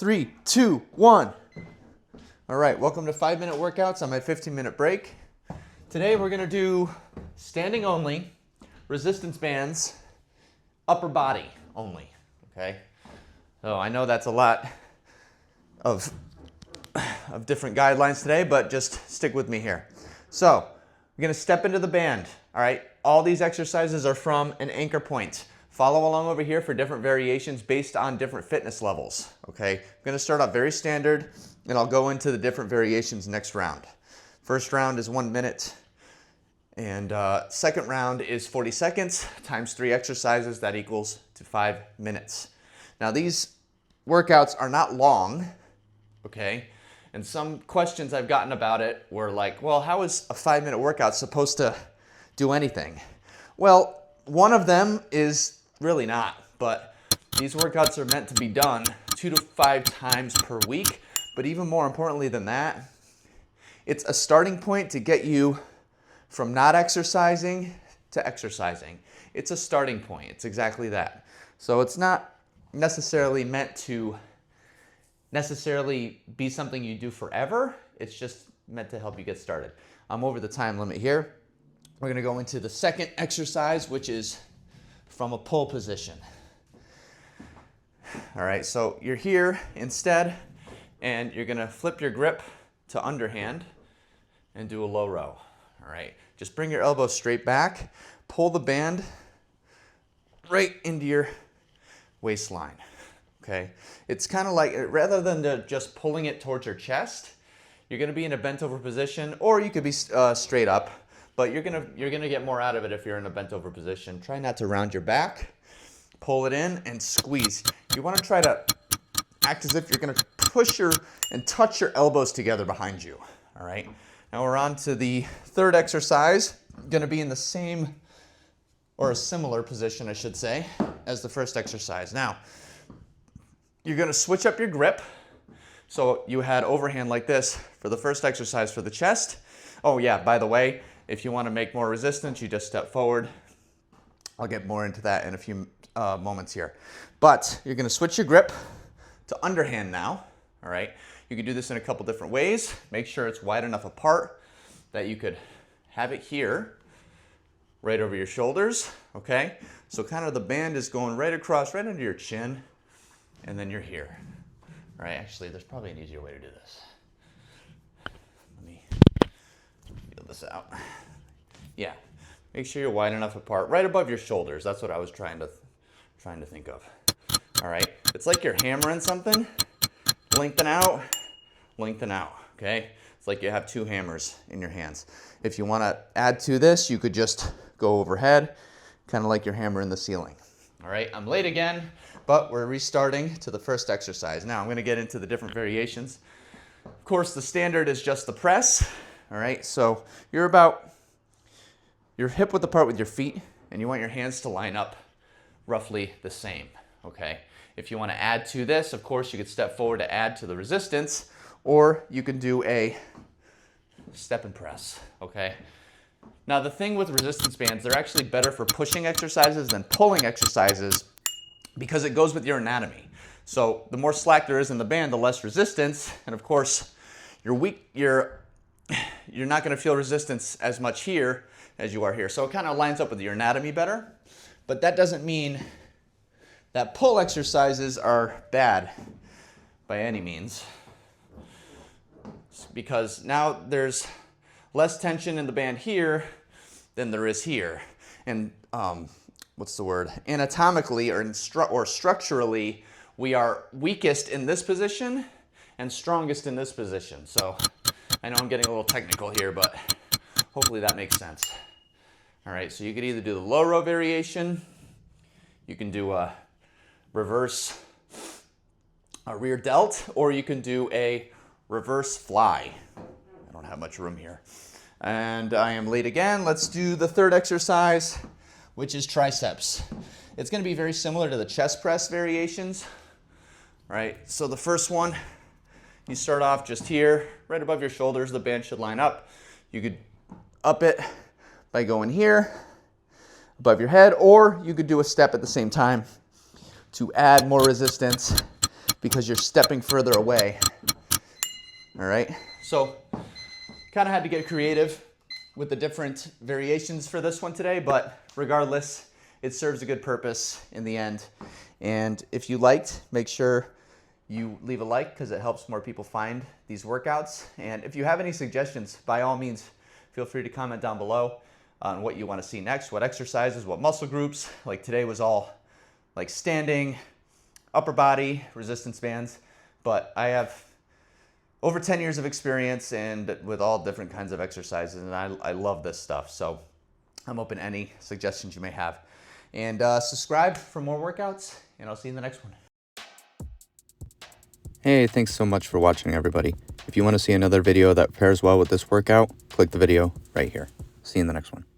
3, 2, 1. All right, welcome to 5-minute workouts on my 15-minute break. Today we're gonna do standing only, resistance bands, upper body only, okay? So I know that's a lot of different guidelines today, but just stick with me here. So we're gonna step into the band, all right? All these exercises are from an anchor point. Follow along over here for different variations based on different fitness levels, okay? I'm gonna start out very standard, and I'll go into the different variations next round. First round is 1 minute, and second round is 40 seconds times 3 exercises. That equals to 5 minutes. Now these workouts are not long, okay? And some questions I've gotten about it were like, well, how is a 5-minute workout supposed to do anything? Well, one of them is really not, but these workouts are meant to be done 2 to 5 times per week. But even more importantly than that, it's a starting point to get you from not exercising to exercising. It's a starting point. It's exactly that. So it's not necessarily meant to be something you do forever. It's just meant to help you get started. I'm over the time limit here. We're gonna go into the second exercise, which is from a pull position. All right, so you're here instead, and you're gonna flip your grip to underhand and do a low row. All right, just bring your elbows straight back, pull the band right into your waistline, okay? It's kind of like, rather than just pulling it towards your chest, you're gonna be in a bent over position, or you could be straight up, but you're gonna get more out of it if you're in a bent over position. Try not to round your back, pull it in and squeeze. You wanna try to act as if you're gonna push and touch your elbows together behind you, all right? Now we're on to the third exercise. Gonna be in the same, or a similar position, I should say, as the first exercise. Now, you're gonna switch up your grip. So you had overhand like this for the first exercise for the chest. Oh yeah, by the way, if you wanna make more resistance, you just step forward. I'll get more into that in a few moments here. But you're gonna switch your grip to underhand now, all right? You can do this in a couple different ways. Make sure it's wide enough apart that you could have it here, right over your shoulders, okay? So kind of the band is going right across, right under your chin, and then you're here. All right, actually, there's probably an easier way to do this. Let me feel this out. Yeah, make sure you're wide enough apart, right above your shoulders. That's what I was trying to think of. All right, it's like you're hammering something. Lengthen out, okay? It's like you have 2 hammers in your hands. If you wanna add to this, you could just go overhead, kind of like you're hammering the ceiling. All right, I'm late again, but we're restarting to the first exercise. Now I'm gonna get into the different variations. Of course, the standard is just the press, all right? So you're hip width apart with your feet, and you want your hands to line up roughly the same, okay? If you want to add to this, of course, you could step forward to add to the resistance, or you can do a step and press, okay? Now, the thing with resistance bands, they're actually better for pushing exercises than pulling exercises because it goes with your anatomy. So the more slack there is in the band, the less resistance, and of course, you're not going to feel resistance as much here as you are here. So it kind of lines up with your anatomy better, but that doesn't mean that pull exercises are bad by any means, because now there's less tension in the band here than there is here. And anatomically or structurally, we are weakest in this position and strongest in this position. So I know I'm getting a little technical here, but hopefully that makes sense. All right, so you could either do the low row variation, you can do a rear delt, or you can do a reverse fly. I don't have much room here. And I am late again. Let's do the third exercise, which is triceps. It's gonna be very similar to the chest press variations, right? So the first one, you start off just here, right above your shoulders. The band should line up. You could up it by going here, above your head, or you could do a step at the same time to add more resistance because you're stepping further away. All right, so kind of had to get creative with the different variations for this one today, but regardless, it serves a good purpose in the end. And if you liked, make sure you leave a like because it helps more people find these workouts. And if you have any suggestions, by all means, feel free to comment down below on what you want to see next, what exercises, what muscle groups. Like today was all like standing, upper body, resistance bands, but I have over 10 years of experience and with all different kinds of exercises, and I love this stuff. So I'm open to any suggestions you may have. And subscribe for more workouts, and I'll see you in the next one. Hey, thanks so much for watching, everybody. If you want to see another video that pairs well with this workout, click the video right here. See you in the next one.